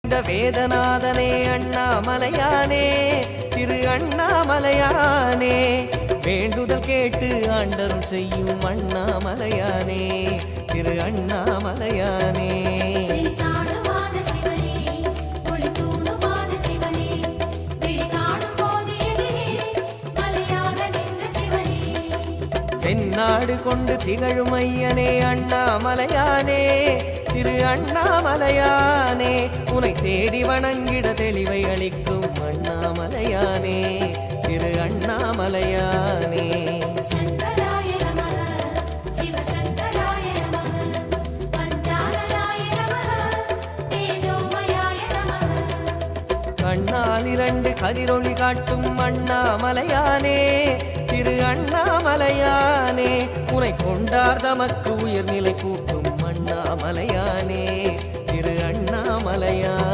இந்த வேதநாதனே அண்ணாமலையானே திரு அண்ணாமலையானே வேண்டுதல் கேட்டு ஆண்டரும் செய்யும் அண்ணாமலையானே திரு அண்ணாமலையானே தென்னாடு கொண்டு திகழும் ஐயனே அண்ணாமலையானே திரு அண்ணாமலையானே உனை தேடி வணங்கிட தெளிவை அளிக்கும் அண்ணாமலையானே திரு அண்ணாமலையானே கண்ணால் இரண்டு கதிரொளி காட்டும் அண்ணாமலையானே திரு அண்ணாமலையானே உனை கொண்டார் தமக்கு உயர்நிலை கூட்டும் அண்ணாமலையானே திரு அண்ணாமலையானே